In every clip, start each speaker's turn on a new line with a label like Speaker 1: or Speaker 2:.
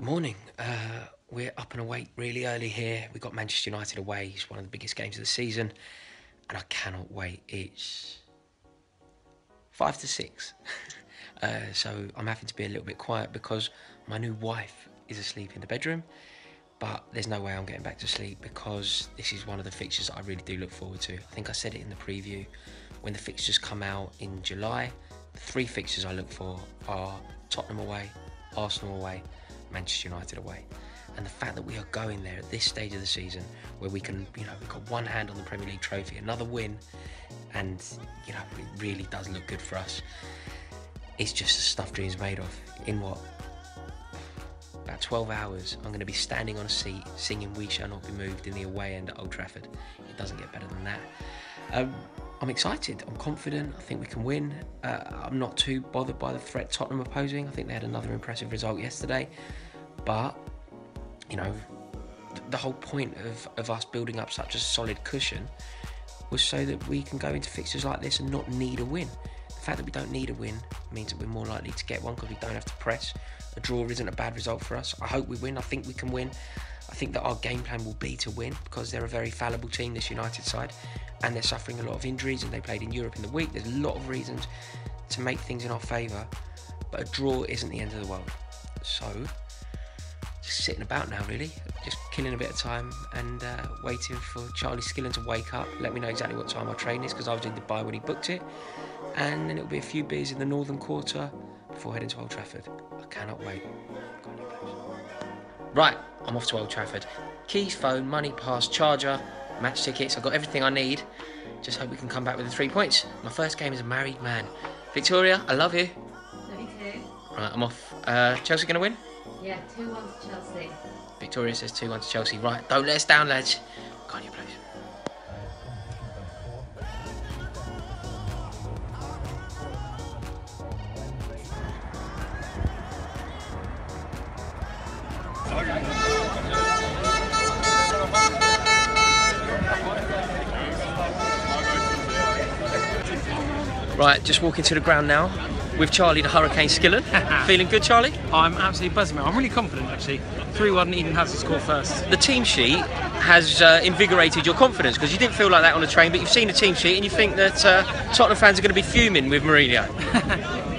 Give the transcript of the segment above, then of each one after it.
Speaker 1: Good morning. We're up and awake really early here. We've got Manchester United away. It's one of the biggest games of the season, and I cannot wait. It's 5 to 6. So I'm having to be a little bit quiet because my new wife is asleep in the bedroom, but there's no way I'm getting back to sleep because this is one of the fixtures that I really do look forward to. I think I said it in the preview. When the fixtures come out in July, the 3 fixtures I look for are Tottenham away, Arsenal away, Manchester United away. And the fact that we are going there at this stage of the season where we can, we've got one hand on the Premier League trophy, another win, and, it really does look good for us. It's just the stuff dreams made of. In what? About 12 hours, I'm going to be standing on a seat singing We Shall Not Be Moved in the away end at Old Trafford. It doesn't get better than that. I'm excited, I'm confident, I think we can win. I'm not too bothered by the threat Tottenham are posing. I think they had another impressive result yesterday. But, the whole point of us building up such a solid cushion was so that we can go into fixtures like this and not need a win. The fact that we don't need a win means that we're more likely to get one because we don't have to press. A draw isn't a bad result for us. I hope we win, I think we can win. I think that our game plan will be to win because they're a very fallible team, this United side, and they're suffering a lot of injuries and they played in Europe in the week. There's a lot of reasons to make things in our favour, but a draw isn't the end of the world. So, just sitting about now really, just killing a bit of time and waiting for Charlie Skillen to wake up, let me know exactly what time our train is because I was in Dubai when he booked it, and then it'll be a few beers in the Northern Quarter before heading to Old Trafford. I cannot wait. Right, I'm off to Old Trafford. Keys, phone, money, pass, charger, match tickets. I've got everything I need. Just hope we can come back with the 3 points. My first game as a married man. Victoria, I love you.
Speaker 2: Love you too.
Speaker 1: Right, I'm off. Chelsea going to win?
Speaker 2: Yeah, 2-1 to Chelsea.
Speaker 1: Victoria says 2-1 to Chelsea. Right, don't let us down, lads. Go on, you please. Right, just walking to the ground now with Charlie the Hurricane Skillen. Feeling good, Charlie?
Speaker 3: I'm absolutely buzzing, mate. I'm really confident, actually. 3-1, Eden has to score first.
Speaker 1: The team sheet has invigorated your confidence because you didn't feel like that on the train, but you've seen the team sheet and you think that Tottenham fans are going to be fuming with Mourinho.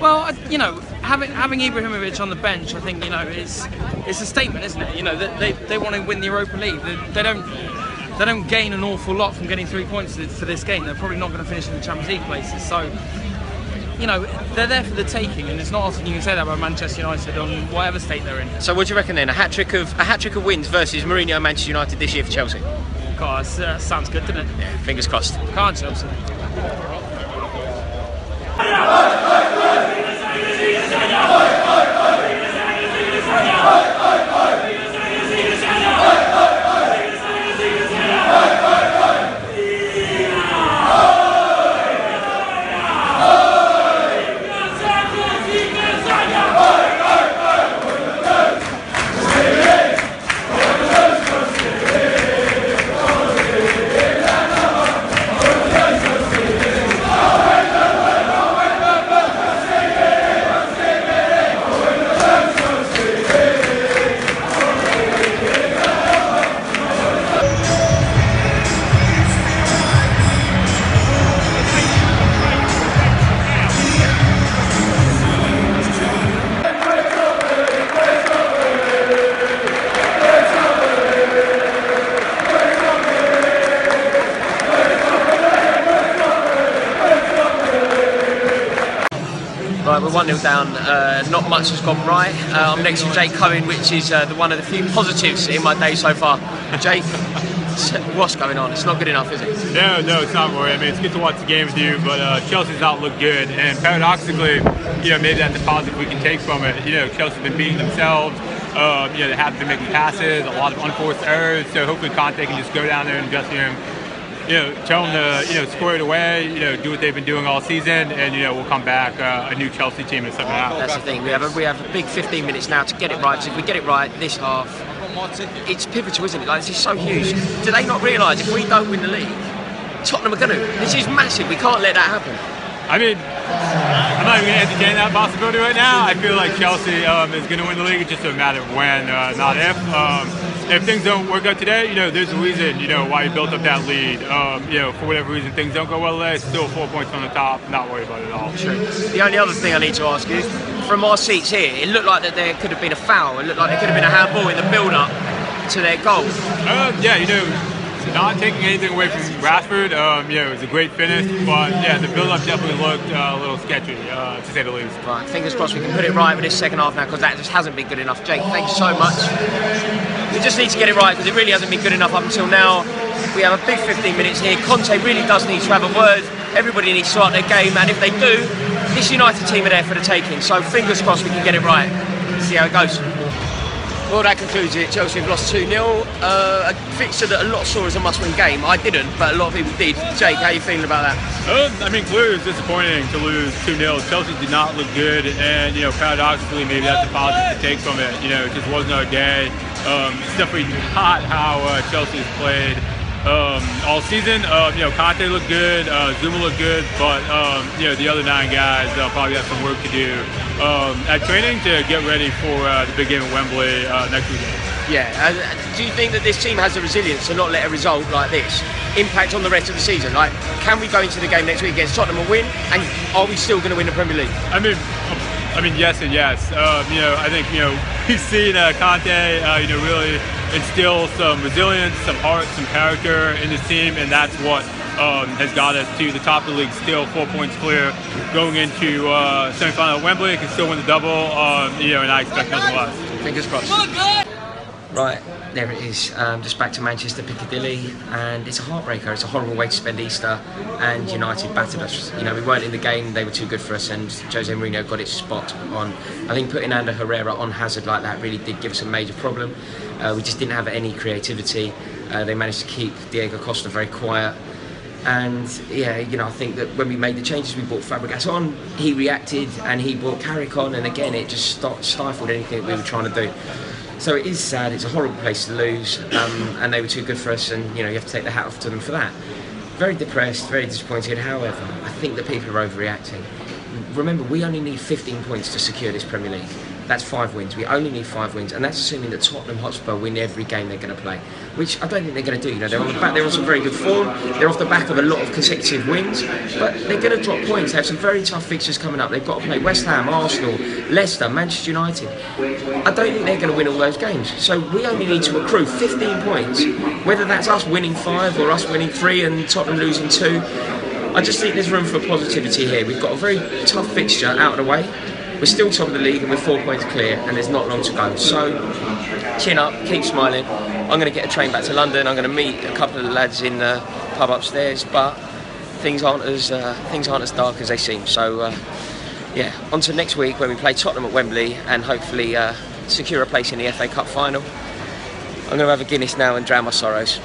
Speaker 3: Well, having Ibrahimovic on the bench, I think, it's a statement, isn't it? That they want to win the Europa League. They don't gain an awful lot from getting 3 points for this game. They're probably not going to finish in the Champions League places. So, they're there for the taking, and it's not often you can say that about Manchester United on whatever state they're in.
Speaker 1: So, what do you reckon then? A hat trick of wins versus Mourinho and Manchester United this year for Chelsea?
Speaker 3: God, sounds good, doesn't it?
Speaker 1: Yeah, fingers crossed.
Speaker 3: Can't Chelsea.
Speaker 1: Right, we're 1-0 down, not much has gone right. I'm next to Jake Cohen, which is one of the few positives in my day so far. Jake, what's going on? It's not good enough, is it?
Speaker 4: No, it's not, Rory. I mean, it's good to watch the game with you, but Chelsea's not looked good, and paradoxically, maybe that's a positive we can take from it. Chelsea's been beating themselves. They haven't been making passes, a lot of unforced errors, so hopefully Conte can just go down there and just, tell them to, square it away, do what they've been doing all season, and, we'll come back a new Chelsea team in the second half.
Speaker 1: That's the thing. We have a big 15 minutes now to get it right. So if we get it right this half, it's pivotal, isn't it? This is so huge. Do they not realise if we don't win the league, Tottenham are going to? This is massive. We can't let that happen.
Speaker 4: I mean, I'm not even going to entertain that possibility right now. I feel like Chelsea is going to win the league. It's just a matter of when, not if. If things don't work out today, there's a reason, why you built up that lead. For whatever reason, things don't go well today. Still 4 points on the top. Not worried about it at all.
Speaker 5: True. The only other thing I need to ask you, from our seats here, it looked like that there could have been a foul. It looked like there could have been a handball in the build-up to their goal.
Speaker 4: Not taking anything away from Rashford, it was a great finish, but the build-up definitely looked a little sketchy, to say the least.
Speaker 5: Right, fingers crossed we can put it right with this second half now, because that just hasn't been good enough. Jake, thank you so much. We just need to get it right, because it really hasn't been good enough up until now. We have a big 15 minutes here. Conte really does need to have a word. Everybody needs to start their game, and if they do, this United team are there for the taking. So fingers crossed we can get it right. See how it goes. Well, that concludes it. Chelsea have lost 2-0. A fixture that a lot saw as a must-win game. I didn't, but a lot of people did. Jake, how are you feeling about that?
Speaker 4: Clearly it's disappointing to lose 2-0. Chelsea did not look good, and paradoxically, maybe that's a positive to take from it. It just wasn't our day. It's definitely not how Chelsea has played all season. Conte looked good, Zuma looked good, but the other 9 guys probably have some work to do at training to get ready for the big game at Wembley next weekend.
Speaker 5: Yeah, do you think that this team has the resilience to not let a result like this impact on the rest of the season? Like, can we go into the game next week against Tottenham and win, and are we still going to win the Premier League?
Speaker 4: Yes and yes. I think we've seen Conte really instill some resilience, some heart, some character in this team, and that's what has got us to the top of the league, still 4 points clear, going into semi-final at Wembley. Can still win the double, and I expect nothing less.
Speaker 5: Fingers crossed.
Speaker 1: Right, there it is, just back to Manchester Piccadilly, and it's a heartbreaker. It's a horrible way to spend Easter, and United battered us. We weren't in the game, they were too good for us, and Jose Mourinho got it spot on. I think putting Ander Herrera on Hazard like that really did give us a major problem. We just didn't have any creativity. They managed to keep Diego Costa very quiet. And I think that when we made the changes, we brought Fabregas on, he reacted, and he brought Carrick on, and again it just stifled anything that we were trying to do. So it is sad, it's a horrible place to lose, and they were too good for us, and you have to take the hat off to them for that. Very depressed, very disappointed. However, I think that people are overreacting. Remember, we only need 15 points to secure this Premier League. That's 5 wins. We only need 5 wins, and that's assuming that Tottenham Hotspur win every game they're going to play, which I don't think they're going to do. They're on the back. They're on some very good form. They're off the back of a lot of consecutive wins, but they're going to drop points. They have some very tough fixtures coming up. They've got to play West Ham, Arsenal, Leicester, Manchester United. I don't think they're going to win all those games. So we only need to accrue 15 points, whether that's us winning 5 or us winning 3 and Tottenham losing 2. I just think there's room for positivity here. We've got a very tough fixture out of the way. We're still top of the league and we're 4 points clear, and there's not long to go. So, chin up, keep smiling. I'm going to get a train back to London. I'm going to meet a couple of the lads in the pub upstairs, but things aren't as dark as they seem. So, on to next week when we play Tottenham at Wembley and hopefully secure a place in the FA Cup final. I'm going to have a Guinness now and drown my sorrows.